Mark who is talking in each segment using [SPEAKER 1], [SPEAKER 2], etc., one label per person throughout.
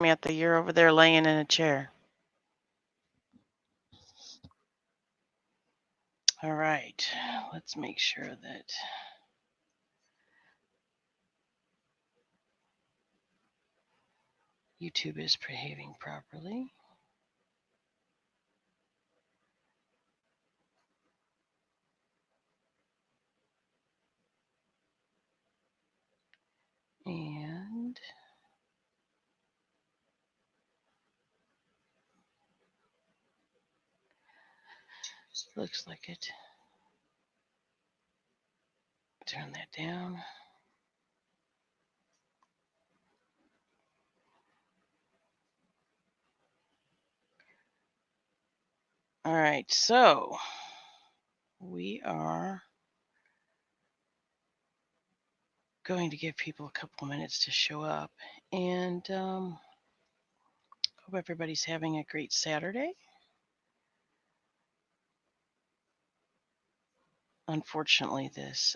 [SPEAKER 1] Samantha, you're over there laying in a chair. All right, let's make sure that YouTube is behaving properly. And looks like it. Turn that down. All right, so we are going to give people a couple minutes to show up, and hope everybody's having a great Saturday. Unfortunately, this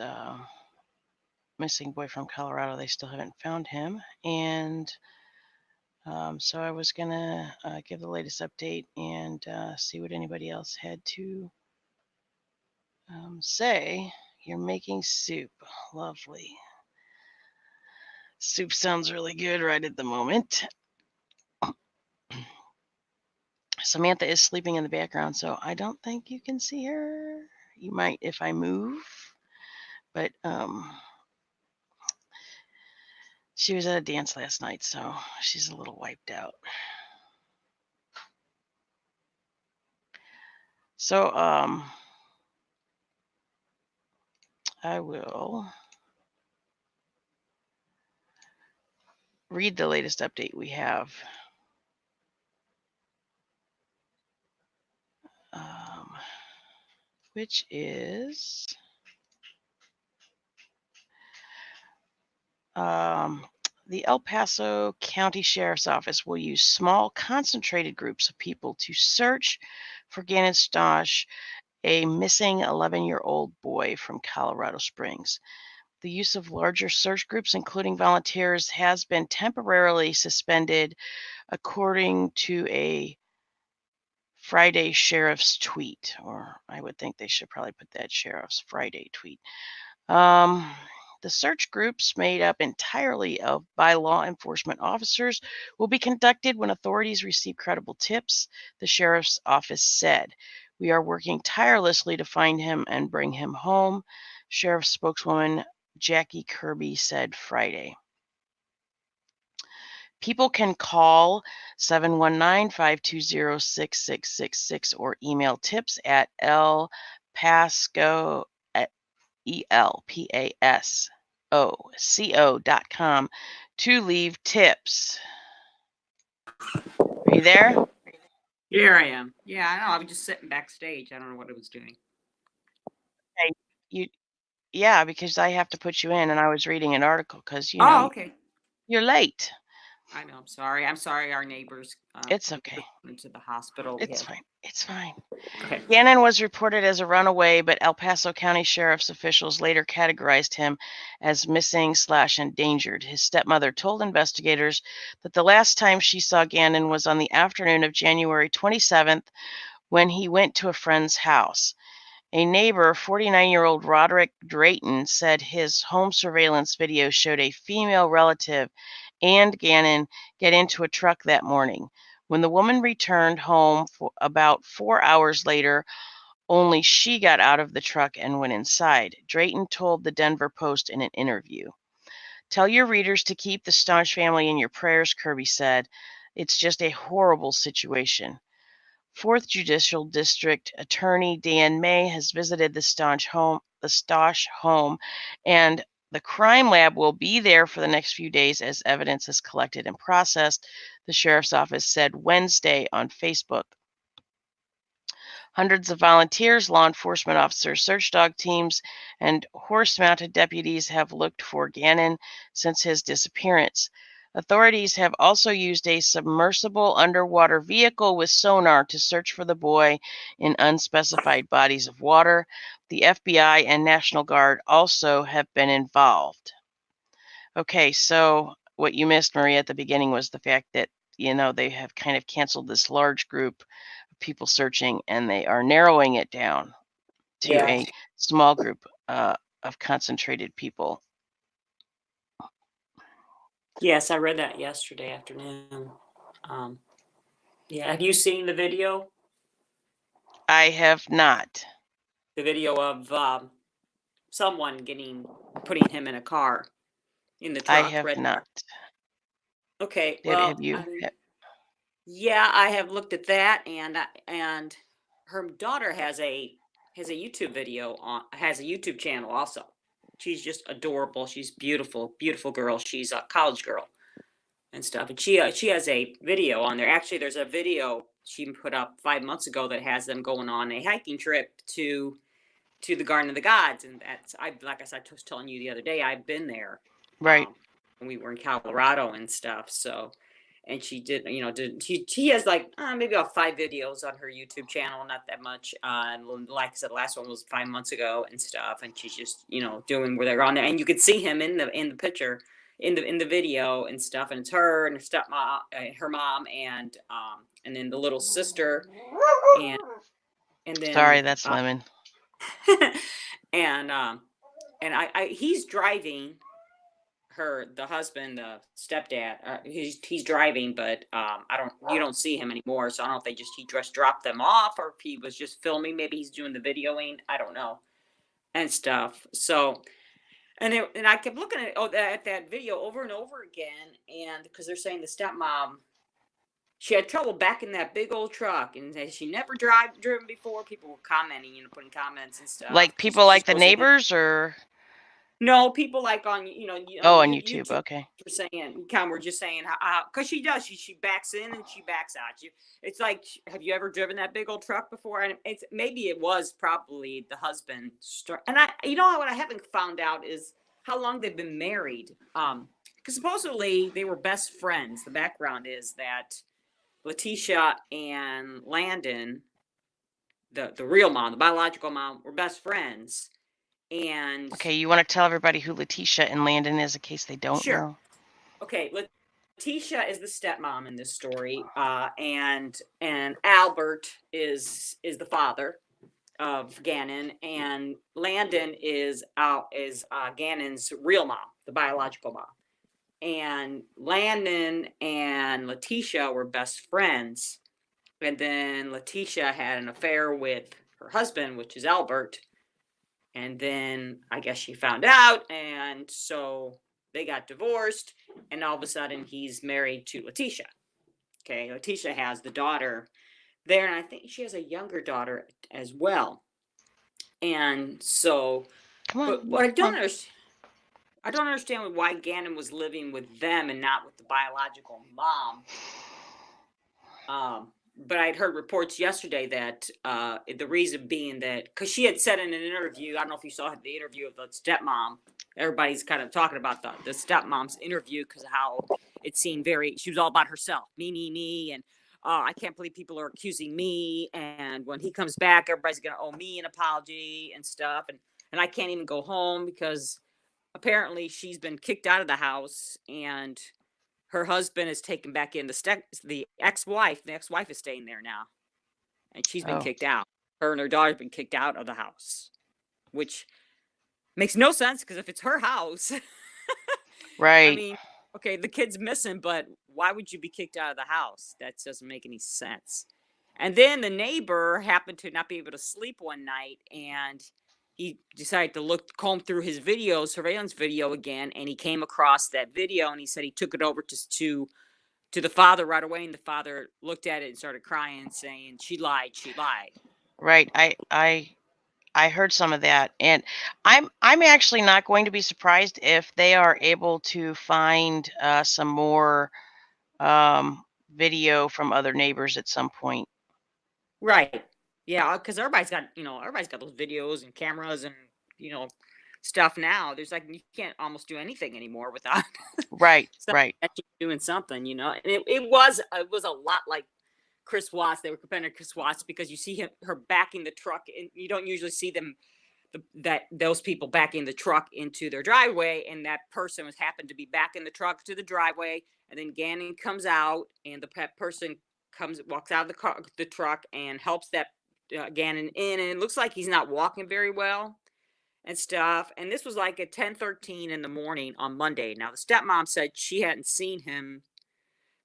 [SPEAKER 1] missing boy from Colorado, they still haven't found him, and so I was gonna give the latest update and see what anybody else had to say. You're making soup. Lovely. Soup sounds really good right at the moment. Samantha is sleeping in the background, so I don't think you can see her. You might if I move, but she was at a dance last night, so she's a little wiped out. So I will read the latest update we have. Which is the El Paso County Sheriff's Office will use small, concentrated groups of people to search for Gannon Stauch, a missing 11-year-old boy from Colorado Springs. The use of larger search groups, including volunteers, has been temporarily suspended, according to a Friday sheriff's tweet, or I would think they should probably put that sheriff's Friday tweet. The search groups, made up entirely by law enforcement officers, will be conducted when authorities receive credible tips, the sheriff's office said. We are working tirelessly to find him and bring him home, sheriff spokeswoman Jackie Kirby said Friday. People can call 719-520-6666 or email tips at elpaso.com to leave tips. Are you there?
[SPEAKER 2] Here I am. Yeah, I know. I was just sitting backstage. I don't know what I was doing.
[SPEAKER 1] Hey, yeah, because I have to put you in, and I was reading an article because
[SPEAKER 2] okay.
[SPEAKER 1] You're late.
[SPEAKER 2] I know. I'm sorry. I'm sorry. Our neighbors.
[SPEAKER 1] It's okay.
[SPEAKER 2] Went to the hospital.
[SPEAKER 1] It's fine. It's fine.
[SPEAKER 2] Okay.
[SPEAKER 1] Gannon was reported as a runaway, but El Paso County Sheriff's officials later categorized him as missing/endangered. His stepmother told investigators that the last time she saw Gannon was on the afternoon of January 27th when he went to a friend's house. A neighbor, 49-year-old Roderick Drayton, said his home surveillance video showed a female relative and Gannon get into a truck that morning. When the woman returned home about 4 hours later, only she got out of the truck and went inside. Drayton told the Denver Post in an interview. Tell your readers to keep the Stauch family in your prayers, Kirby said. It's just a horrible situation. 4th Judicial District Attorney Dan May has visited the Stauch home, and the crime lab will be there for the next few days as evidence is collected and processed, the sheriff's office said Wednesday on Facebook. Hundreds of volunteers, law enforcement officers, search dog teams, and horse-mounted deputies have looked for Gannon since his disappearance. Authorities have also used a submersible underwater vehicle with sonar to search for the boy in unspecified bodies of water. The FBI and National Guard also have been involved. Okay, so what you missed, Maria, at the beginning was the fact that, they have kind of canceled this large group of people searching, and they are narrowing it down to
[SPEAKER 2] Yeah.
[SPEAKER 1] a small group of concentrated people.
[SPEAKER 2] Yes, I read that yesterday afternoon. Um, yeah, have you seen the video?
[SPEAKER 1] I have not.
[SPEAKER 2] The video of someone putting him in a car, in the
[SPEAKER 1] I
[SPEAKER 2] truck,
[SPEAKER 1] have
[SPEAKER 2] red truck.
[SPEAKER 1] not.
[SPEAKER 2] Okay,
[SPEAKER 1] Have
[SPEAKER 2] well,
[SPEAKER 1] you?
[SPEAKER 2] yeah, I have looked at that, and her daughter has a YouTube video has a YouTube channel also. She's just adorable. She's beautiful, beautiful girl. She's a college girl and stuff. And she has a video on there. Actually, there's a video she put up 5 months ago that has them going on a hiking trip to the Garden of the Gods, and like I said, I was telling you the other day, I've been there,
[SPEAKER 1] Right.
[SPEAKER 2] when we were in Colorado and stuff. So, and she did, she has like maybe about 5 videos on her YouTube channel, not that much. And like I said, the last one was 5 months ago and stuff, and she's just doing where they're on there, and you can see him in the picture. In the video and stuff, and it's her and her stepmom, her mom, and then the little sister, and
[SPEAKER 1] Sorry,
[SPEAKER 2] then
[SPEAKER 1] that's Lemon.
[SPEAKER 2] and he's driving the husband, the stepdad. He's driving, but you don't see him anymore. So I don't know if he just dropped them off, or if he was just filming. Maybe he's doing the videoing. I don't know, and stuff. So and I kept looking at that video over and over again, and because they're saying the stepmom, she had trouble backing that big old truck, and she never driven before. People were commenting, putting comments and stuff.
[SPEAKER 1] Like people like the neighbors, or
[SPEAKER 2] no, people like on
[SPEAKER 1] on YouTube.
[SPEAKER 2] YouTube.
[SPEAKER 1] Okay.
[SPEAKER 2] We're just saying because she does. She backs in and she backs out. It's like, have you ever driven that big old truck before? And maybe it was probably the husband. And what I haven't found out is how long they've been married. Because supposedly they were best friends. The background is that Letitia and Landon, the real mom, the biological mom, were best friends. And
[SPEAKER 1] okay, you want to tell everybody who Letitia and Landon is, in case they don't know?
[SPEAKER 2] Okay, Letitia is the stepmom in this story, and Albert is the father of Gannon, and Landon is Gannon's real mom, the biological mom. And Landon and Letitia were best friends, and then Letitia had an affair with her husband, which is Albert. And then I guess she found out, and so they got divorced, and all of a sudden he's married to Letitia. Okay, Letitia has the daughter there, and I think she has a younger daughter as well. And so, but what I don't understand why Gannon was living with them and not with the biological mom. But I'd heard reports yesterday that the reason being that, because she had said in an interview, I don't know if you saw the interview of the stepmom. Everybody's kind of talking about the stepmom's interview because of how it seemed she was all about herself, me, and I can't believe people are accusing me. And when he comes back, everybody's going to owe me an apology and stuff. And I can't even go home because apparently she's been kicked out of the house, and her husband is taken back in. The ex-wife is staying there now, and she's been kicked out. Her and her daughter's been kicked out of the house, which makes no sense because if it's her house,
[SPEAKER 1] right?
[SPEAKER 2] I mean, okay, the kid's missing, but why would you be kicked out of the house? That doesn't make any sense. And then the neighbor happened to not be able to sleep one night, and he decided to comb through his surveillance video again, and he came across that video, and he said he took it over to the father right away, and the father looked at it and started crying, saying, she lied.
[SPEAKER 1] Right. I heard some of that, and I'm actually not going to be surprised if they are able to find some more video from other neighbors at some point.
[SPEAKER 2] Right. Yeah, because everybody's got those videos and cameras and stuff now. There's you can't almost do anything anymore without
[SPEAKER 1] right
[SPEAKER 2] doing something, and it was a lot like Chris Watts. They were comparing to Chris Watts because you see her backing the truck, and you don't usually see them those people backing the truck into their driveway, and that person happened to be backing the truck to the driveway, and then Gannon comes out, and the person walks out of the truck, and helps that Gannon in, and it looks like he's not walking very well and stuff. And this was like at 10:13 in the morning on Monday. Now the stepmom said she hadn't seen him.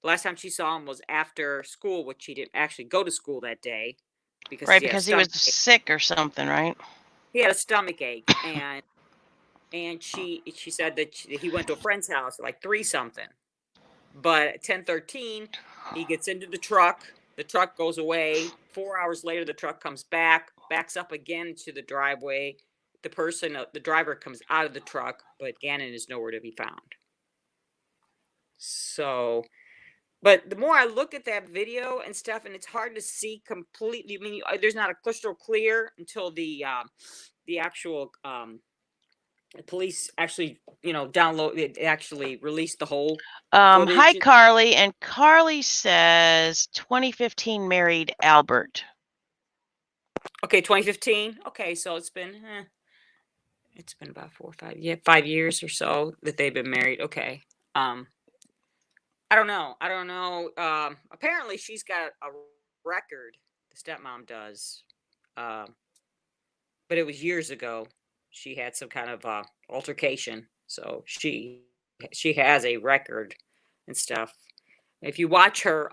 [SPEAKER 2] The last time she saw him was after school, which she didn't actually go to school that day because
[SPEAKER 1] Right,
[SPEAKER 2] he had a
[SPEAKER 1] because he was
[SPEAKER 2] stomach ache.
[SPEAKER 1] sick or something, right?
[SPEAKER 2] He had a stomach ache, and she said that he went to a friend's house at like 3 something. But at 10:13, he gets into the truck. The truck goes away. 4 hours later, the truck comes back, backs up again to the driveway. The driver comes out of the truck, but Gannon is nowhere to be found. So, but the more I look at that video and stuff, and it's hard to see completely. I mean, there's not a crystal clear until the actual police actually, actually released the whole
[SPEAKER 1] Hi,
[SPEAKER 2] footage.
[SPEAKER 1] Carly. And Carly says 2015 married Albert.
[SPEAKER 2] Okay, 2015. Okay, so it's been about 5 years or so that they've been married. Okay. I don't know. Apparently she's got a record, the stepmom does. But it was years ago. She had some kind of altercation. So she has a record and stuff. If you watch her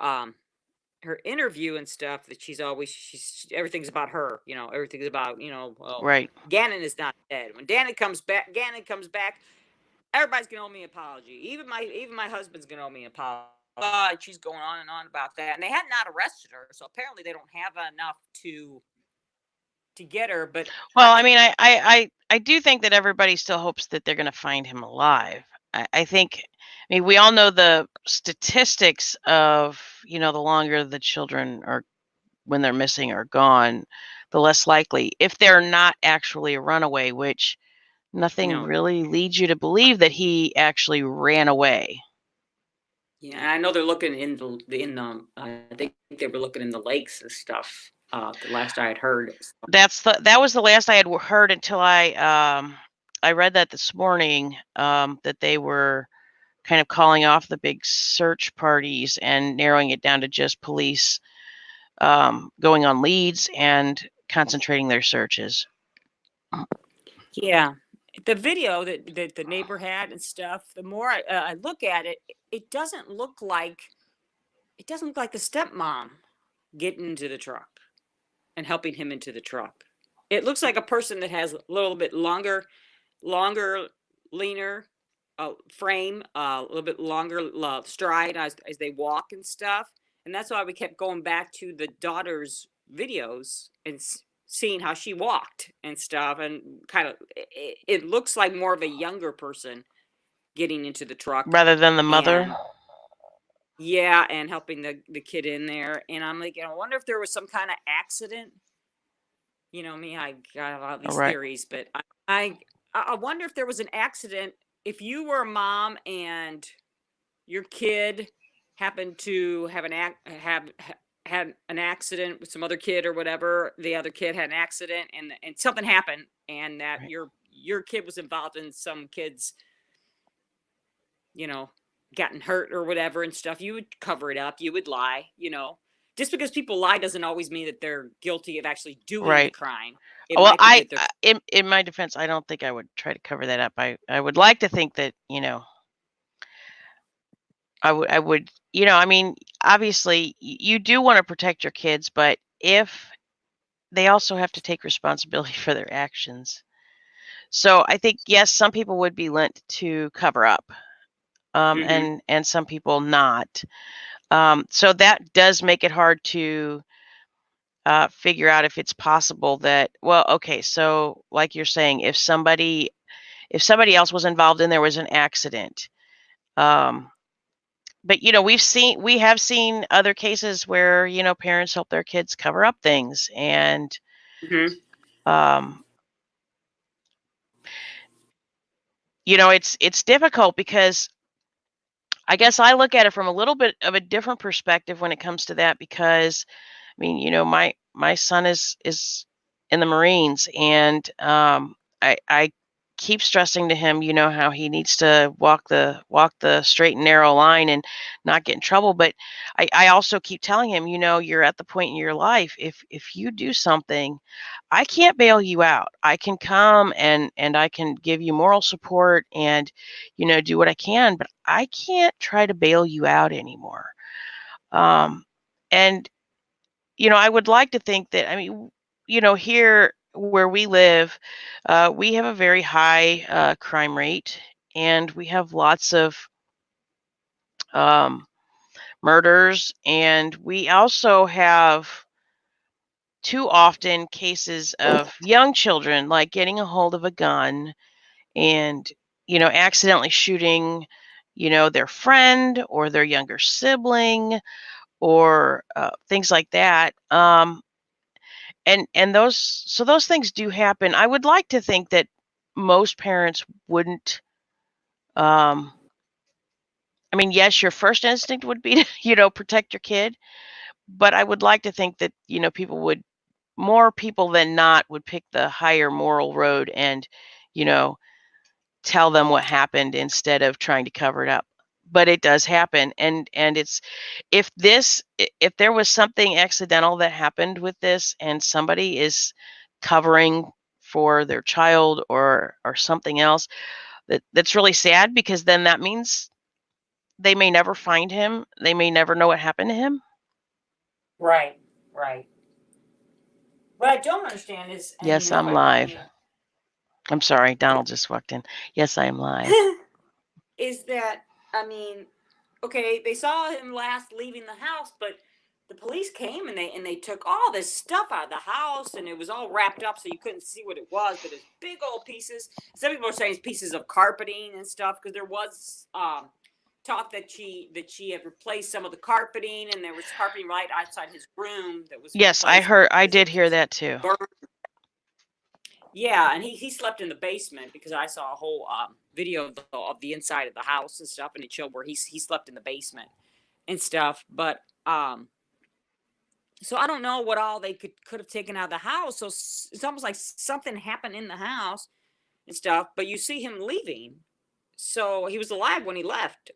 [SPEAKER 2] interview and stuff, that she's everything's about her, everything's about, well,
[SPEAKER 1] Right.
[SPEAKER 2] Gannon is not dead. When Gannon comes back, everybody's gonna owe me an apology. Even my husband's gonna owe me an apology. She's going on and on about that, and they had not arrested her, so apparently they don't have enough to get her. But
[SPEAKER 1] well, I mean, I do think that everybody still hopes that they're going to find him alive. I think, I mean, we all know the statistics of, the longer the children are when they're missing or gone, the less likely, if they're not actually a runaway, which nothing really leads you to believe that he actually ran away.
[SPEAKER 2] Yeah, and I know they're looking in the I think they were looking in the lakes and stuff. The last I had heard.
[SPEAKER 1] That was the last I had heard until I read that this morning, that they were kind of calling off the big search parties and narrowing it down to just police going on leads and concentrating their searches.
[SPEAKER 2] Yeah, the video that the neighbor had and stuff. The more I look at it, it doesn't look like the stepmom getting into the truck and helping him into the truck. It looks like a person that has a little bit longer, leaner frame, a little bit longer stride as they walk and stuff. And that's why we kept going back to the daughter's videos and seeing how she walked and stuff. And kind of, it looks like more of a younger person getting into the truck
[SPEAKER 1] rather than the mother.
[SPEAKER 2] Yeah, and helping the kid in there. And I'm like, I wonder if there was some kind of accident. Me, I got a lot of these theories, but I wonder if there was an accident. If you were a mom and your kid happened to have had an accident with some other kid or whatever, the other kid had an accident and something happened, and that your kid was involved in some kids, gotten hurt or whatever and stuff, you would cover it up. You would lie, Just because people lie doesn't always mean that they're guilty of actually doing the crime.
[SPEAKER 1] Well, in my defense, I don't think I would try to cover that up. I would like to think that, I would, I mean, obviously you do want to protect your kids, but if they also have to take responsibility for their actions. So I think, yes, some people would be lent to cover up, and some people not. So that does make it hard to figure out if it's possible that, well, okay, so like you're saying, if somebody else was involved and there was an accident, but we have seen other cases where parents help their kids cover up things, and it's difficult because I guess I look at it from a little bit of a different perspective when it comes to that, because I mean, my son is in the Marines, and I keep stressing to him, how he needs to walk the straight and narrow line and not get in trouble. But I also keep telling him, you're at the point in your life, if you do something, I can't bail you out. I can come and I can give you moral support and, do what I can, but I can't try to bail you out anymore. And I would like to think that, here where we live, we have a very high crime rate, and we have lots of murders, and we also have too often cases of young children like getting a hold of a gun and, accidentally shooting, their friend or their younger sibling or things like that. And those things do happen. I would like to think that most parents wouldn't. Yes, your first instinct would be to, protect your kid, but I would like to think that, more people than not would pick the higher moral road and, you know, tell them what happened instead of trying to cover it up. But it does happen, and it's if there was something accidental that happened with this and somebody is covering for their child or something else, that's really sad, because then that means they may never find him. They may never know what happened to him.
[SPEAKER 2] Right, right. What I don't understand is, and
[SPEAKER 1] Yes, I'm live. I'm sorry, Donald just walked in. Yes, I am live.
[SPEAKER 2] is that, okay, they saw him last leaving the house, but the police came and they took all this stuff out of the house, and it was all wrapped up so you couldn't see what it was, but it's big old pieces. Some people are saying it's pieces of carpeting and stuff, because there was talk that she had replaced some of the carpeting, and there was carpeting right outside his room that was
[SPEAKER 1] Yes, I did hear that too.
[SPEAKER 2] burned. Yeah, and he slept in the basement, because I saw a whole video of the inside of the house and stuff, and it showed where he slept in the basement and stuff. But so I don't know what all they could have taken out of the house. So it's almost like something happened in the house and stuff. But you see him leaving, so he was alive when he left.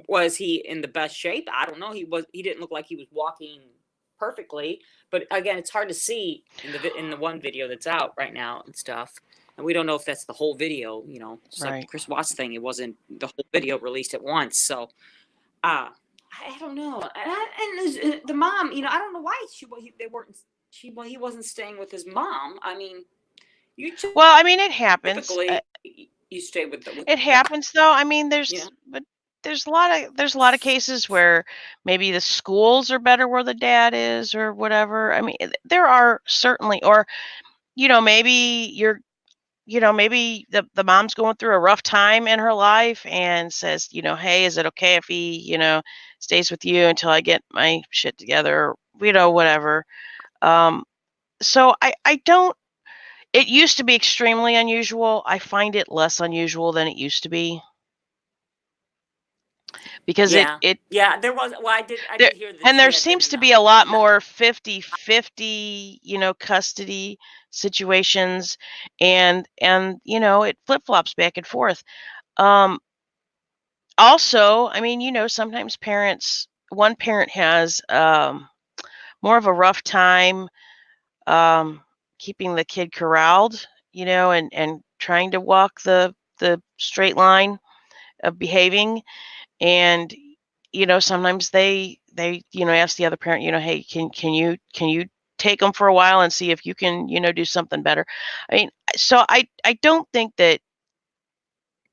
[SPEAKER 2] Was he in the best shape? I don't know. He didn't look like he was walking perfectly, but again, it's hard to see in the one video that's out right now and stuff, and we don't know if that's the whole video. It's
[SPEAKER 1] Right.
[SPEAKER 2] like Chris Watts thing. It wasn't the whole video released at once, so I don't know. And the mom, I don't know why he wasn't staying with his mom.
[SPEAKER 1] Well, it happens.
[SPEAKER 2] Typically you stay with
[SPEAKER 1] it happens though. But there's a lot of cases where maybe the schools are better where the dad is or whatever. There are certainly, or maybe maybe the mom's going through a rough time in her life and says, hey, is it okay if he stays with you until I get my shit together, whatever. So I don't. It used to be extremely unusual. I find it less unusual than it used to be. Because
[SPEAKER 2] there was, well, I did hear that.
[SPEAKER 1] And there seems to be a lot more 50-50, custody situations, and it flip-flops back and forth. Also, sometimes one parent has more of a rough time keeping the kid corralled, and trying to walk the straight line of behaving. And sometimes they ask the other parent, hey, can you take them for a while and see if you can do something better. So I don't think that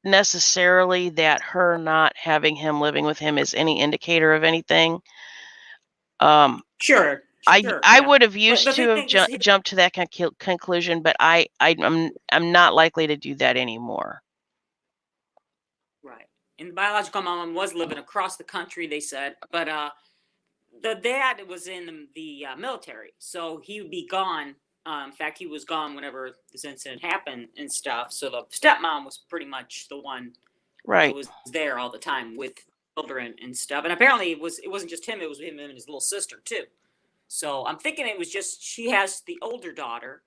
[SPEAKER 1] necessarily that her not having him living with him is any indicator of anything.
[SPEAKER 2] Sure.
[SPEAKER 1] I would have used to have jumped to that conclusion, but I'm not likely to do that anymore.
[SPEAKER 2] Right. And the biological mom was living across the country, they said, but the dad was in the military, so he would be gone. In fact, he was gone whenever this incident happened and stuff. So the stepmom was pretty much the one
[SPEAKER 1] right
[SPEAKER 2] that was there all the time with children and stuff. And apparently it wasn't just him; it was him and his little sister too. So I'm thinking it was just she has the older daughter,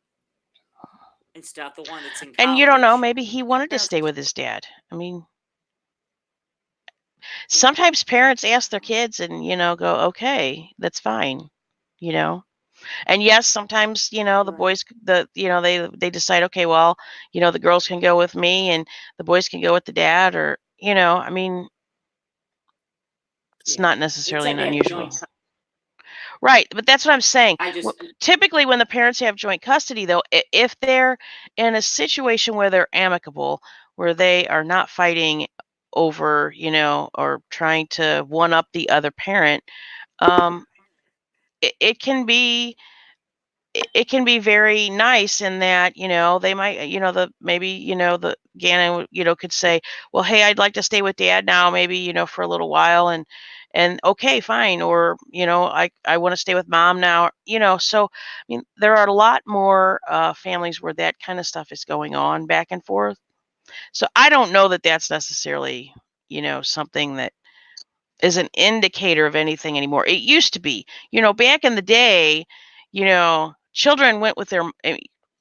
[SPEAKER 2] and stuff, the one that's in
[SPEAKER 1] And you don't know,
[SPEAKER 2] college.
[SPEAKER 1] maybe he
[SPEAKER 2] And
[SPEAKER 1] wanted to
[SPEAKER 2] parents
[SPEAKER 1] stay
[SPEAKER 2] are
[SPEAKER 1] with
[SPEAKER 2] supposed
[SPEAKER 1] his dad. I mean,
[SPEAKER 2] yeah.
[SPEAKER 1] sometimes parents ask their kids and, go, okay, that's fine, you know? And yes, sometimes, the
[SPEAKER 2] Right.
[SPEAKER 1] boys, they decide, okay, well, the girls can go with me and the boys can go with the dad or, I mean, it's
[SPEAKER 2] Yeah.
[SPEAKER 1] not
[SPEAKER 2] They
[SPEAKER 1] necessarily
[SPEAKER 2] said
[SPEAKER 1] an
[SPEAKER 2] they have
[SPEAKER 1] unusual.
[SPEAKER 2] joint
[SPEAKER 1] Right, but that's what I'm saying.
[SPEAKER 2] I just
[SPEAKER 1] Typically, when the parents have joint custody, though, if they're in a situation where they're amicable, where they are not fighting over, or trying to one up the other parent, um, it can be it can be very nice in that, they might, maybe, the Gannon, could say, well, hey, I'd like to stay with dad now, maybe, for a little while and okay, fine. Or, I want to stay with mom now, so, I mean, there are a lot more families where that kind of stuff is going on back and forth. So I don't know that that's necessarily, something that is an indicator of anything anymore. It used to be, back in the day, children went with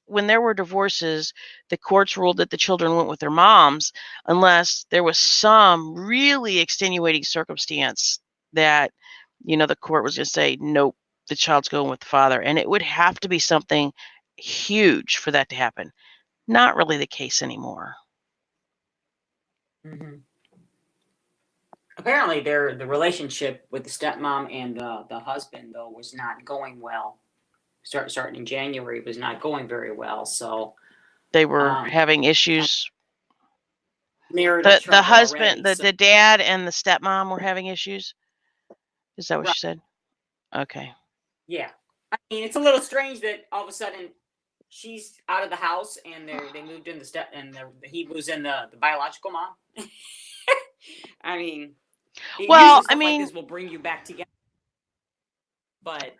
[SPEAKER 1] when there were divorces, the courts ruled that the children went with their moms unless there was some really extenuating circumstance that, the court was going to say, nope, the child's going with the father. And it would have to be something huge for that to happen. Not really the case anymore.
[SPEAKER 2] Mhm. Apparently the relationship with the stepmom and the husband though was not going well. Starting in January was not going very well. So
[SPEAKER 1] They were
[SPEAKER 2] um
[SPEAKER 1] having issues.
[SPEAKER 2] marital
[SPEAKER 1] The
[SPEAKER 2] trouble
[SPEAKER 1] husband,
[SPEAKER 2] already.
[SPEAKER 1] the
[SPEAKER 2] So
[SPEAKER 1] the dad and the stepmom were having issues? Is that what
[SPEAKER 2] right,
[SPEAKER 1] she said? Okay.
[SPEAKER 2] yeah. I mean it's a little strange that all of a sudden she's out of the house and they moved in the step and he was in the biological mom. I mean,
[SPEAKER 1] Well,
[SPEAKER 2] usually
[SPEAKER 1] I
[SPEAKER 2] stuff like
[SPEAKER 1] mean,
[SPEAKER 2] this will bring you back together, but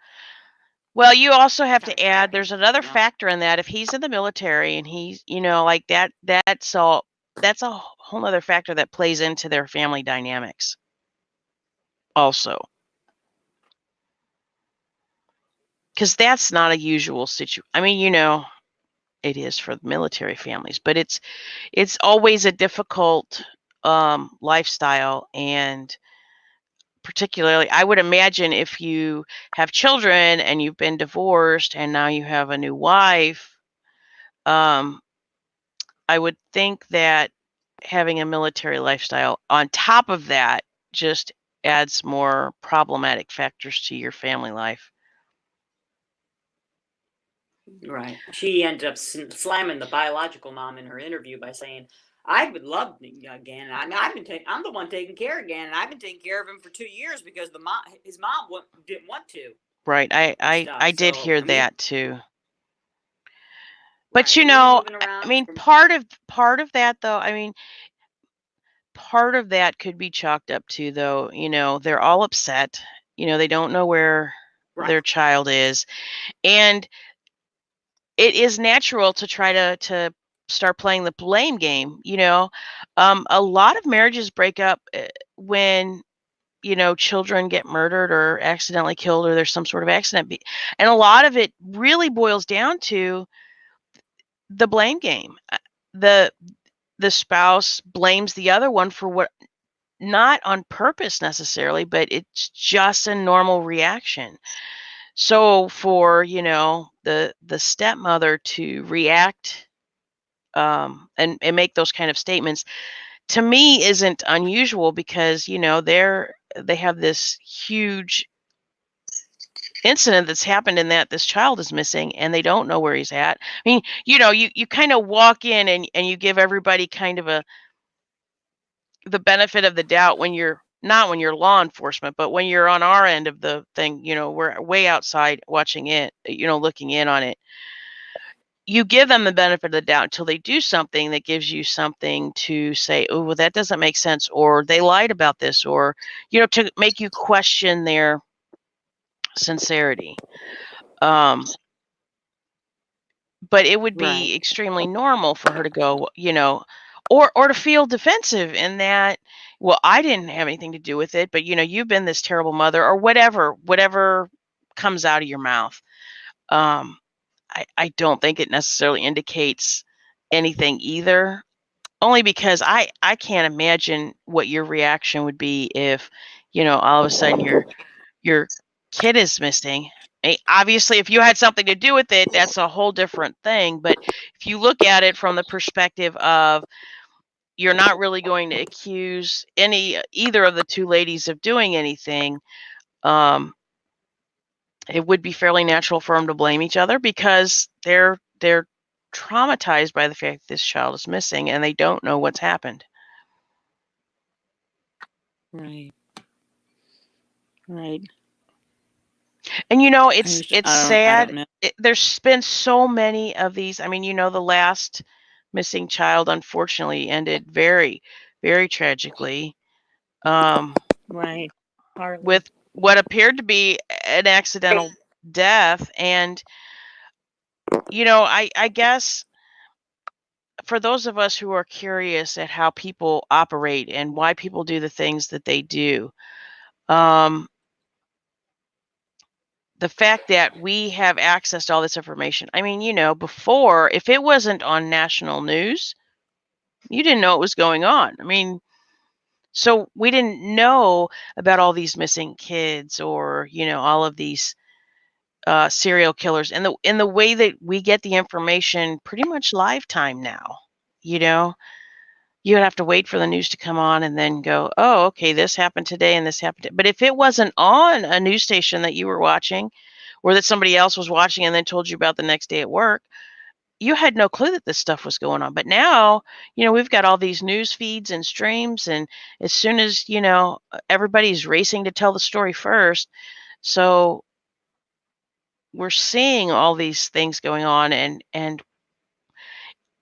[SPEAKER 1] well, you also have
[SPEAKER 2] kind
[SPEAKER 1] to
[SPEAKER 2] of
[SPEAKER 1] add
[SPEAKER 2] crappy,
[SPEAKER 1] there's another
[SPEAKER 2] you know?
[SPEAKER 1] factor in that. If he's in the military and he's, like that's a whole other factor that plays into their family dynamics also. Because that's not a usual situation. I mean, it is for military families, but it's always a difficult lifestyle. And particularly, I would imagine if you have children and you've been divorced and now you have a new wife, um, I would think that having a military lifestyle on top of that just adds more problematic factors to your family life.
[SPEAKER 2] Right. She ended up slamming the biological mom in her interview by saying, "I would love Gannon. I mean, I'm the one taking care of Gannon. I've been taking care of him for 2 years because his mom didn't want to
[SPEAKER 1] Right. I
[SPEAKER 2] and
[SPEAKER 1] I
[SPEAKER 2] stuff.
[SPEAKER 1] I did
[SPEAKER 2] So
[SPEAKER 1] hear
[SPEAKER 2] and we
[SPEAKER 1] that too. But
[SPEAKER 2] right and we were moving
[SPEAKER 1] I
[SPEAKER 2] around
[SPEAKER 1] mean,
[SPEAKER 2] from
[SPEAKER 1] part of that though, I mean, part of that could be chalked up to though, they're all upset. They don't know where
[SPEAKER 2] right.
[SPEAKER 1] their child is. And it is natural to try to start playing the blame game. A lot of marriages break up when children get murdered or accidentally killed or there's some sort of accident, and a lot of it really boils down to the blame game. The the spouse blames the other one for what, not on purpose necessarily, but it's just a normal reaction. So for, the stepmother to react and make those kind of statements, to me isn't unusual because, they have this huge incident that's happened in that this child is missing and they don't know where he's at. I mean, you kind of walk in and you give everybody kind of the benefit of the doubt when you're not when you're law enforcement, but when you're on our end of the thing, we're way outside watching it, looking in on it. You give them the benefit of the doubt until they do something that gives you something to say, oh, well, that doesn't make sense, or they lied about this, or, to make you question their sincerity. But it would
[SPEAKER 2] Right.
[SPEAKER 1] be extremely normal for her to go, or to feel defensive in that, well, I didn't have anything to do with it, but you've been this terrible mother or whatever comes out of your mouth. Um, I don't think it necessarily indicates anything either. Only because I can't imagine what your reaction would be if, all of a sudden your kid is missing. Obviously, if you had something to do with it, that's a whole different thing. But if you look at it from the perspective of you're not really going to accuse either of the two ladies of doing anything, it would be fairly natural for them to blame each other because they're traumatized by the fact that this child is missing and they don't know what's happened.
[SPEAKER 2] Right. Right.
[SPEAKER 1] And it's sad.
[SPEAKER 2] Know.
[SPEAKER 1] There's been so many of these. I mean, the last missing child unfortunately ended very, very tragically.
[SPEAKER 2] Right. Harley.
[SPEAKER 1] With what appeared to be an accidental death. And I guess for those of us who are curious at how people operate and why people do the things that they do, the fact that we have access to all this information. I mean, before, if it wasn't on national news, you didn't know it was going on. I mean, so we didn't know about all these missing kids or, all of these serial killers, and in the way that we get the information pretty much live time now. You would have to wait for the news to come on and then go, oh, okay, this happened today and this happened. But if it wasn't on a news station that you were watching or that somebody else was watching and then told you about the next day at work, you had no clue that this stuff was going on. But now, we've got all these news feeds and streams, and as soon as, everybody's racing to tell the story first. So we're seeing all these things going on, and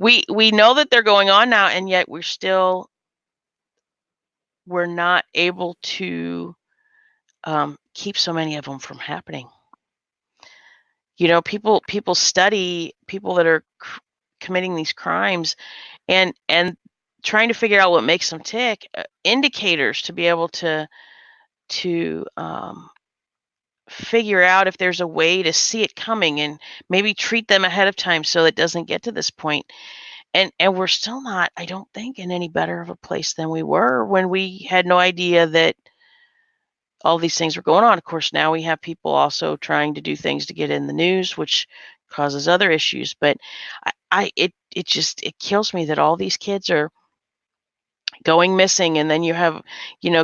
[SPEAKER 1] we know that they're going on now, and yet we're not able to keep so many of them from happening. People study people that are committing these crimes and trying to figure out what makes them tick, indicators to be able to figure out if there's a way to see it coming and maybe treat them ahead of time so it doesn't get to this point. And we're still not, I don't think, in any better of a place than we were when we had no idea that all these things were going on. Of course, now we have people also trying to do things to get in the news, which causes other issues. But it kills me that all these kids are going missing, and then you have,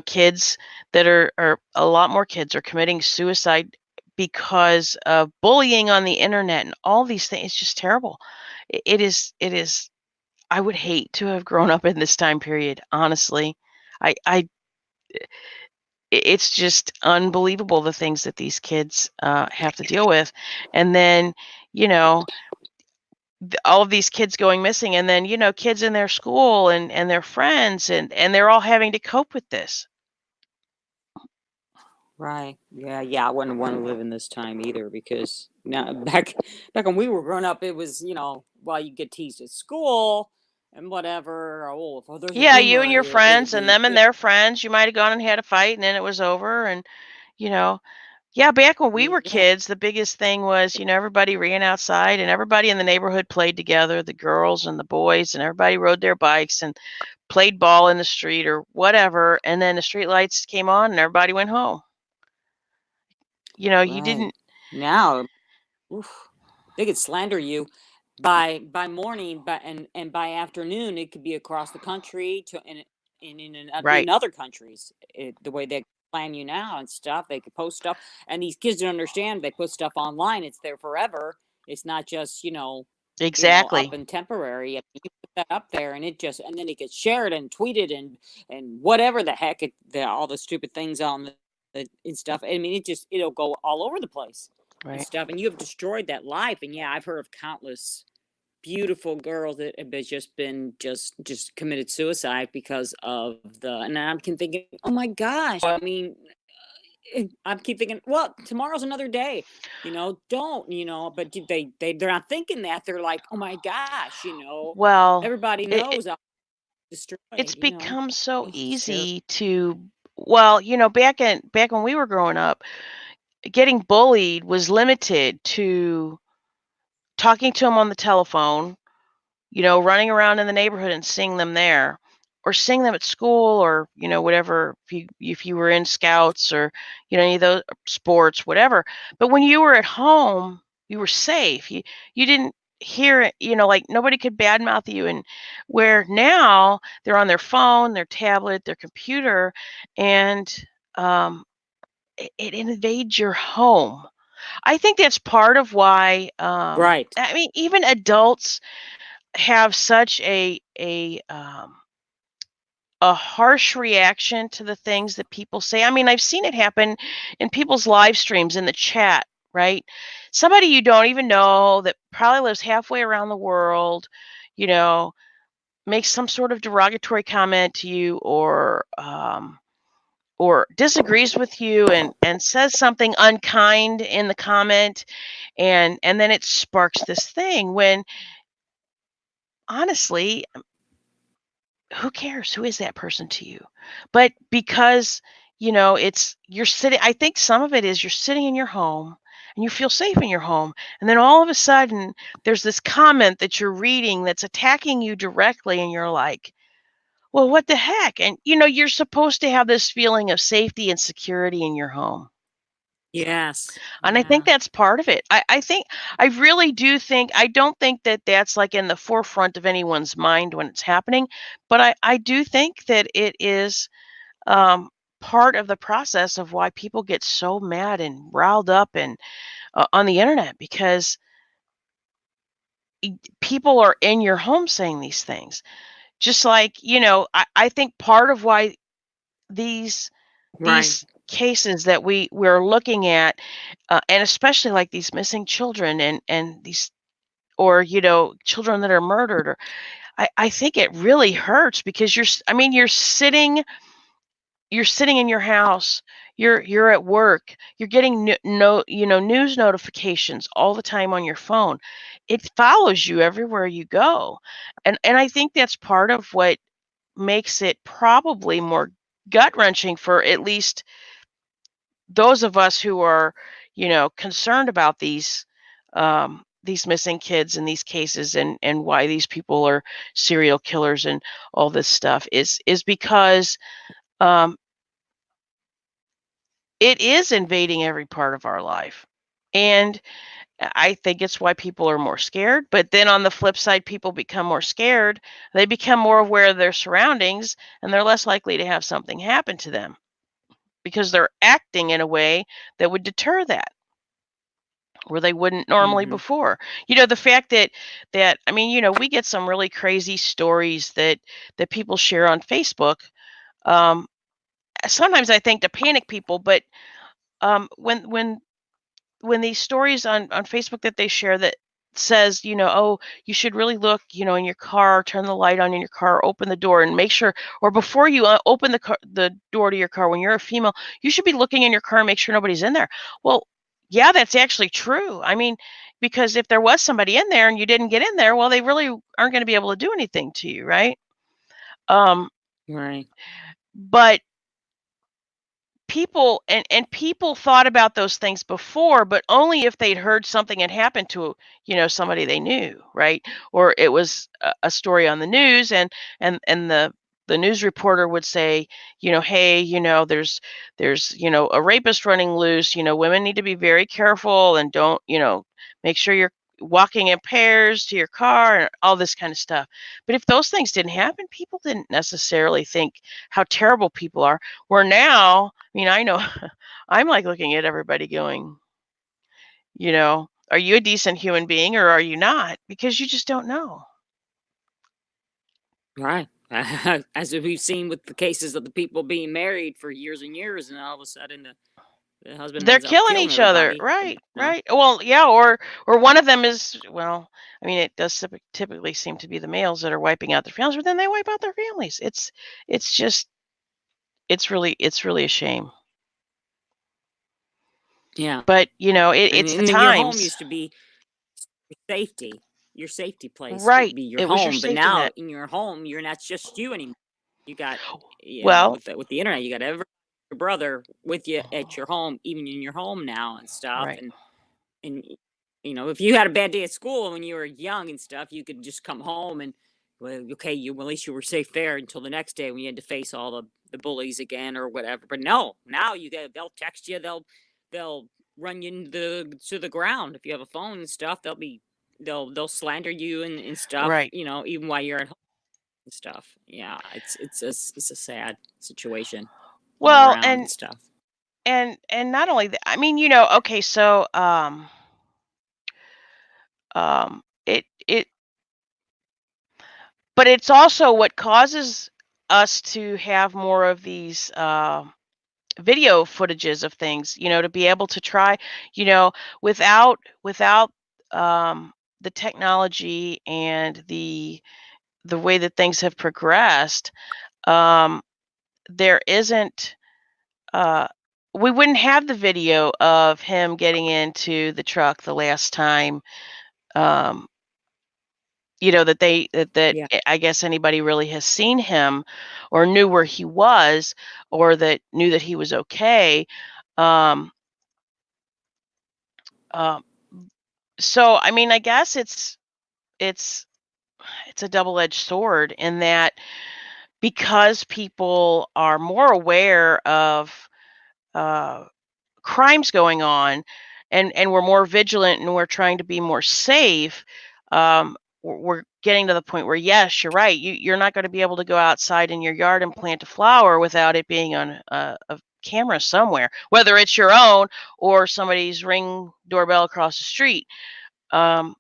[SPEAKER 1] kids that are a lot more kids are committing suicide because of bullying on the internet and all these things. It's just terrible. It is. I would hate to have grown up in this time period. Honestly, it's just unbelievable the things that these kids have to deal with, and then all of these kids going missing, and then kids in their school and their friends, and they're all having to cope with this.
[SPEAKER 2] Right. Yeah. I wouldn't want to live in this time either, because now back when we were growing up, it was, well, you get teased at school and whatever. Oh, there's
[SPEAKER 1] Yeah,
[SPEAKER 2] a
[SPEAKER 1] you and your
[SPEAKER 2] boomerang,
[SPEAKER 1] friends and them and their friends, you might have gone and had a fight and then it was over. And yeah, back when we were kids, the biggest thing was, everybody ran outside and everybody in the neighborhood played together, the girls and the boys, and everybody rode their bikes and played ball in the street or whatever. And then the street lights came on and everybody went home. You didn't.
[SPEAKER 2] Now, they could slander you by morning, and by afternoon it could be across the country to in other countries. The way they plan you now and stuff, they could post stuff, and these kids don't understand. They put stuff online; it's there forever. It's not just
[SPEAKER 1] Exactly.
[SPEAKER 2] up and temporary. You put that up there, and then it gets shared and tweeted and whatever the heck, all the stupid things on and stuff. I mean, it'll go all over the place.
[SPEAKER 1] Right.
[SPEAKER 2] And stuff, and you have destroyed that life. And yeah, I've heard of countless beautiful girls that have just committed suicide because of and I'm thinking, oh my gosh, I mean, I keep thinking, well, tomorrow's another day, don't, but they're not thinking that. They're like, oh my gosh,
[SPEAKER 1] well,
[SPEAKER 2] everybody knows
[SPEAKER 1] it's become so easy to, well, back when we were growing up, getting bullied was limited to talking to them on the telephone, running around in the neighborhood and seeing them there, or seeing them at school, or whatever, if you were in scouts, or any of those sports, whatever. But when you were at home, you were safe. You didn't hear it, like nobody could badmouth you. And where now they're on their phone, their tablet, their computer, and um, it invades your home. I think that's part of why.
[SPEAKER 2] Right.
[SPEAKER 1] I mean, even adults have such a harsh reaction to the things that people say. I mean, I've seen it happen in people's live streams in the chat, right? Somebody you don't even know that probably lives halfway around the world, you know, makes some sort of derogatory comment to you, or disagrees with you, and says something unkind in the comment, and then it sparks this thing when honestly, who cares? Who is that person to you? But because, you're sitting, I think some of it is you're sitting in your home and you feel safe in your home. And then all of a sudden, there's this comment that you're reading that's attacking you directly. And you're like, well, what the heck? And, you're supposed to have this feeling of safety and security in your home.
[SPEAKER 2] Yes.
[SPEAKER 1] And I think that's part of it. I really do think, I don't think that that's like in the forefront of anyone's mind when it's happening, but I do think that it is part of the process of why people get so mad and riled up and on the internet, because people are in your home saying these things. Just like, I think part of why these
[SPEAKER 2] Right.
[SPEAKER 1] cases that we're looking at, and especially like these missing children, and these, or children that are murdered, or I think it really hurts because you're sitting in your house, you're at work, you're getting news notifications all the time on your phone. It follows you everywhere you go, and I think that's part of what makes it probably more gut wrenching for at least those of us who are, concerned about these missing kids and these cases, and why these people are serial killers and all this stuff, is because um, it is invading every part of our life. And I think it's why people are more scared. But then on the flip side, people become more scared. They become more aware of their surroundings, and they're less likely to have something happen to them because they're acting in a way that would deter that, where they wouldn't normally
[SPEAKER 2] Mm-hmm.
[SPEAKER 1] before. The fact that I mean, we get some really crazy stories that people share on Facebook. Um, Sometimes I think to panic people, but when these stories on Facebook that they share that says, oh, you should really look, in your car, turn the light on in your car, open the door, and make sure, or before you open the door to your car, when you're a female, you should be looking in your car and make sure nobody's in there. Well, yeah, that's actually true. I mean, because if there was somebody in there and you didn't get in there, well, they really aren't going to be able to do anything to you, right?
[SPEAKER 2] Right.
[SPEAKER 1] But people thought about those things before, but only if they'd heard something had happened to somebody they knew, right? Or it was a story on the news, and the news reporter would say, hey, there's a rapist running loose. Women need to be very careful, and don't, make sure you're walking in pairs to your car, and all this kind of stuff. But if those things didn't happen, people didn't necessarily think how terrible people are. Where now, I mean, I know I'm like looking at everybody going, are you a decent human being or are you not? Because you just don't know.
[SPEAKER 2] Right. As we've seen with the cases of the people being married for years and years, and all of a sudden the husband
[SPEAKER 1] They're
[SPEAKER 2] ends up
[SPEAKER 1] killing
[SPEAKER 2] killing
[SPEAKER 1] each other,
[SPEAKER 2] everybody.
[SPEAKER 1] right?
[SPEAKER 2] No.
[SPEAKER 1] Right. Well, yeah, or one of them is, well, I mean, it does typically seem to be the males that are wiping out their families, but then they wipe out their families. It's just it's really a shame.
[SPEAKER 2] Yeah.
[SPEAKER 1] But
[SPEAKER 2] And,
[SPEAKER 1] it's the
[SPEAKER 2] and then your home
[SPEAKER 1] times,
[SPEAKER 2] used to be your safety. Your safety place would
[SPEAKER 1] right?
[SPEAKER 2] be your
[SPEAKER 1] It was your
[SPEAKER 2] home, but
[SPEAKER 1] safety
[SPEAKER 2] now
[SPEAKER 1] net.
[SPEAKER 2] in your home, you're not just you anymore. You got,
[SPEAKER 1] Well,
[SPEAKER 2] with the internet, you got every your brother with you at your home, even in your home now and stuff.
[SPEAKER 1] right.
[SPEAKER 2] And if you had a bad day at school when you were young and stuff, you could just come home and, well, okay, at least you were safe there until the next day when you had to face all the bullies again or whatever. But no, now they'll text you, they'll run you to the ground. If you have a phone and stuff, they'll slander you and stuff,
[SPEAKER 1] Right.
[SPEAKER 2] even while you're at home and stuff. Yeah, it's a sad situation all
[SPEAKER 1] Well,
[SPEAKER 2] around and stuff.
[SPEAKER 1] and not only that, I mean, okay, so it but it's also what causes us to have more of these video footages of things, to be able to try, without the technology and the way that things have progressed, um, there isn't we wouldn't have the video of him getting into the truck the last time, um, that
[SPEAKER 2] Yeah.
[SPEAKER 1] I guess anybody really has seen him or knew where he was or that knew that he was okay. Um, um, so I mean, I guess it's it's a double-edged sword in that because people are more aware of uh, crimes going on, and we're more vigilant and we're trying to be more safe, we're getting to the point where, yes, you're right, you're not going to be able to go outside in your yard and plant a flower without it being on a camera somewhere, whether it's your own or somebody's ring doorbell across the street. And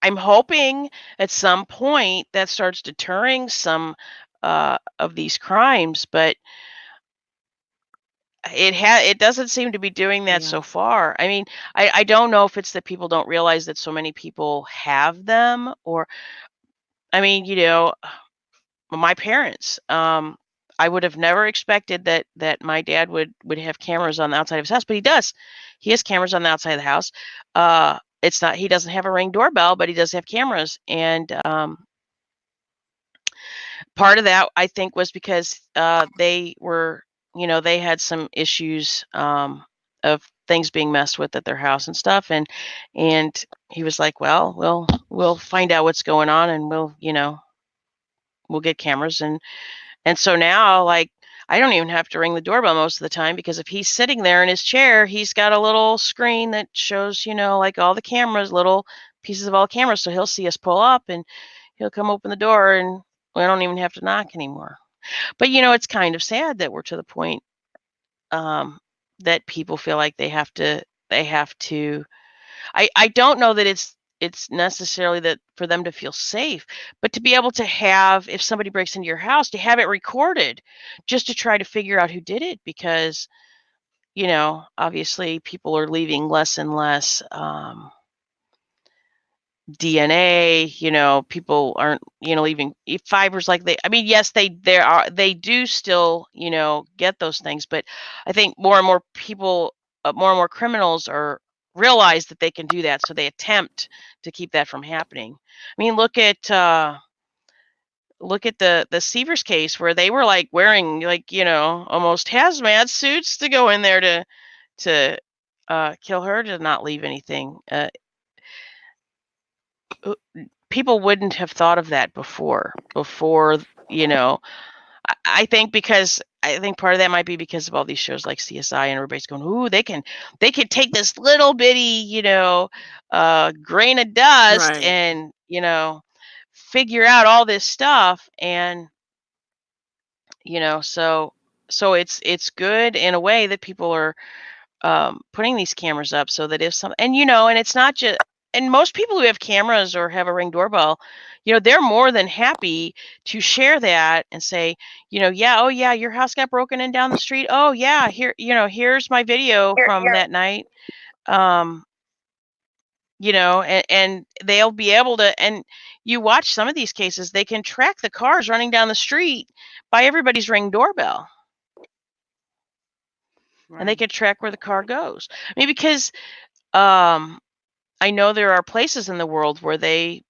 [SPEAKER 1] I'm hoping at some point that starts deterring some of these crimes, but it doesn't seem to be doing that
[SPEAKER 2] Yeah.
[SPEAKER 1] so far. I mean, I don't know if it's that people don't realize that so many people have them, or I mean, my parents. I would have never expected that my dad would have cameras on the outside of his house, but he does. He has cameras on the outside of the house. It's not he doesn't have a Ring doorbell, but he does have cameras, and part of that I think was because they were, they had some issues of things being messed with at their house and stuff, and he was like, well, we'll find out what's going on, and we'll get cameras, and so now, like, I don't even have to ring the doorbell most of the time, because if he's sitting there in his chair, he's got a little screen that shows, like all the cameras, little pieces of all cameras. So he'll see us pull up and he'll come open the door, and we don't even have to knock anymore. But it's kind of sad that we're to the point um, that people feel like they have to. I don't know that it's necessarily that for them to feel safe, but to be able to have, if somebody breaks into your house, to have it recorded, just to try to figure out who did it, because obviously people are leaving less and less DNA. People aren't, leaving fibers like I mean, yes, they do still, get those things, but I think more and more people, more and more criminals are realize that they can do that, so they attempt to keep that from happening. I mean, look at the Severs case, where they were like wearing, like, almost hazmat suits to go in there to kill her, to not leave anything. People wouldn't have thought of that before, you know I think, because I think part of that might be because of all these shows like CSI, and everybody's going, ooh, they could take this little bitty, grain of dust,
[SPEAKER 2] Right.
[SPEAKER 1] and figure out all this stuff. And so it's good in a way that people are putting these cameras up, so that if some, and it's not just, and most people who have cameras or have a Ring doorbell, they're more than happy to share that and say, yeah, oh yeah, your house got broken in down the street. Oh yeah, here's my video from that night. Um, and they'll be able to, and you watch some of these cases, they can track the cars running down the street by everybody's Ring doorbell, and they
[SPEAKER 2] Right.
[SPEAKER 1] can track where the car goes. I mean, because um I know there are places in the world where they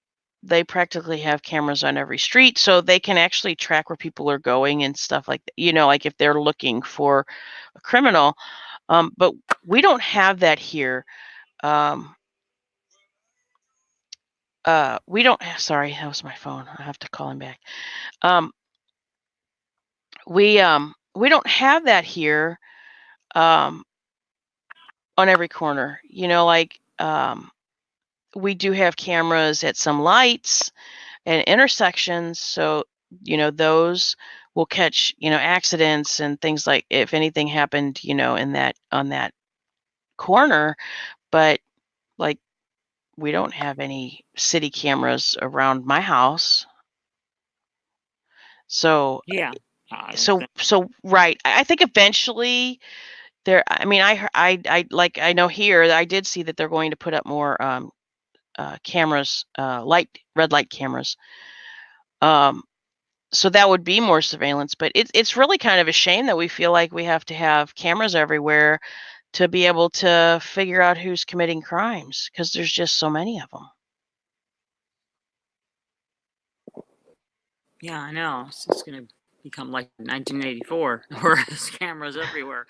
[SPEAKER 1] practically have cameras on every street, so they can actually track where people are going and stuff like that. Like if they're looking for a criminal, But we don't have that here. We don't. Sorry, that was my phone. I have to call him back. We don't have that here. On every corner, like we do have cameras at some lights and intersections, so those will catch accidents and things, like if anything happened in that on that corner. But like we don't have any city cameras around my house. So
[SPEAKER 2] Yeah.
[SPEAKER 1] right, I think eventually there, I mean, I know here, I did see that they're going to put up more cameras, red light cameras. So that would be more surveillance, but it's really kind of a shame that we feel like we have to have cameras everywhere to be able to figure out who's committing crimes, because there's just so many of them.
[SPEAKER 2] Yeah, I know. It's going to become like 1984, where there's cameras everywhere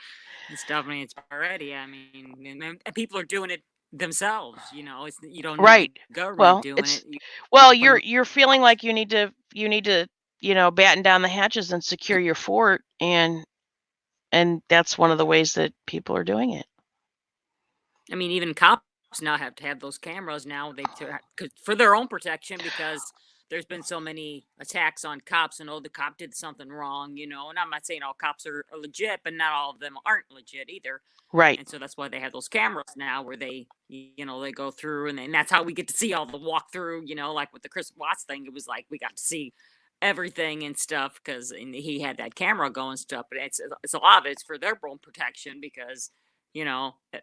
[SPEAKER 2] and stuff. I mean, it's already. I mean, and people are doing it themselves. You don't need
[SPEAKER 1] Right.
[SPEAKER 2] the government
[SPEAKER 1] Well,
[SPEAKER 2] doing it.
[SPEAKER 1] you're feeling like you need to batten down the hatches and secure your fort, and that's one of the ways that people are doing it.
[SPEAKER 2] I mean, even cops now have to have those cameras now. For their own protection, because there's been so many attacks on cops, and the cop did something wrong. And I'm not saying all cops are legit, but not all of them aren't legit either.
[SPEAKER 1] Right.
[SPEAKER 2] And so that's why they have those cameras now, where they go through, and that's how we get to see all the walkthrough. Like with the Chris Watts thing, it was like we got to see everything and stuff because he had that camera going stuff. But it's a lot of it's for their own protection, because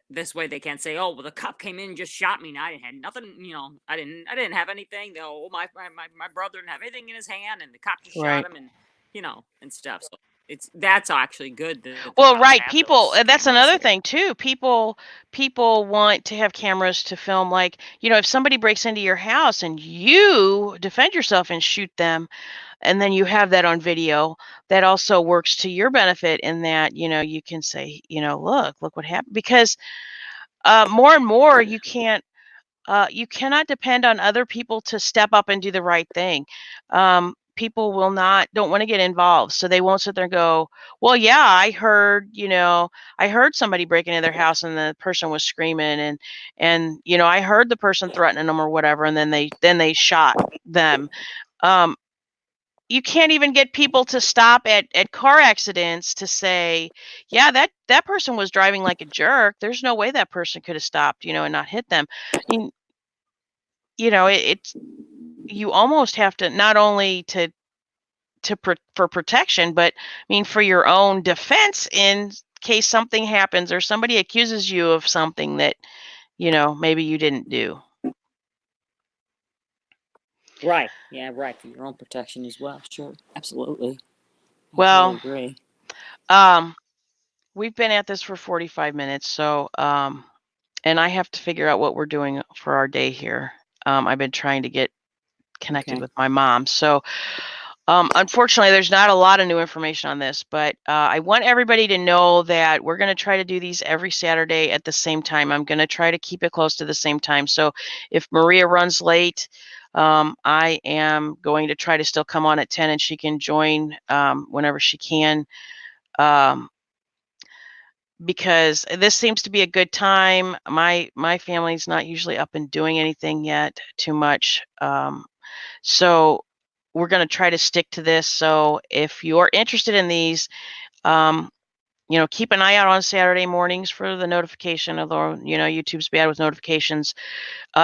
[SPEAKER 2] this way they can't say, oh, well, the cop came in and just shot me and I didn't have nothing. I didn't have anything. My brother didn't have anything in his hand, and the cop just
[SPEAKER 1] Right.
[SPEAKER 2] shot him, and stuff. So that's actually good that the
[SPEAKER 1] Well,
[SPEAKER 2] cops
[SPEAKER 1] right.
[SPEAKER 2] have
[SPEAKER 1] People,
[SPEAKER 2] those
[SPEAKER 1] that's
[SPEAKER 2] cameras
[SPEAKER 1] another
[SPEAKER 2] there.
[SPEAKER 1] thing too. People want to have cameras to film, like, if somebody breaks into your house and you defend yourself and shoot them, and then you have that on video, that also works to your benefit in that, you can say, look what happened, because more and more you cannot depend on other people to step up and do the right thing. People don't want to get involved, so they won't sit there and go, well, yeah, I heard somebody break into their house and the person was screaming, and I heard the person threatening them or whatever, and then they shot them. You can't even get people to stop at car accidents to say, yeah, that person was driving like a jerk. There's no way that person could have stopped, and not hit them. It's, you almost have to, not only for protection, but I mean for your own defense in case something happens or somebody accuses you of something that maybe you didn't do.
[SPEAKER 2] Right. Yeah. Right. For your own protection as well. Sure. Absolutely.
[SPEAKER 1] Well,
[SPEAKER 2] I totally agree.
[SPEAKER 1] We've been at this for 45 minutes, so and I have to figure out what we're doing for our day here. I've been trying to get connected with my mom. So unfortunately, there's not a lot of new information on this, but I want everybody to know that we're going to try to do these every Saturday at the same time. I'm going to try to keep it close to the same time. So if Maria runs late, I am going to try to still come on at 10, and she can join whenever she can. Because this seems to be a good time. My family's not usually up and doing anything yet too much. So we're going to try to stick to this. So if you're interested in these, keep an eye out on Saturday mornings for the notification, although, YouTube's bad with notifications.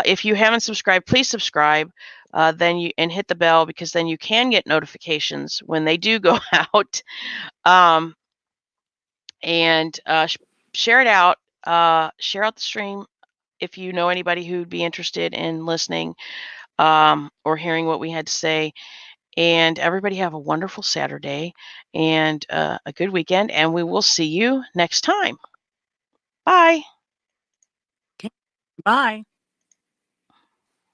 [SPEAKER 1] If you haven't subscribed, please subscribe. And hit the bell, because then you can get notifications when they do go out. And share it out. Share out the stream if you know anybody who'd be interested in listening or hearing what we had to say. And everybody have a wonderful Saturday and a good weekend, and we will see you next time. Bye.
[SPEAKER 2] Okay. Bye.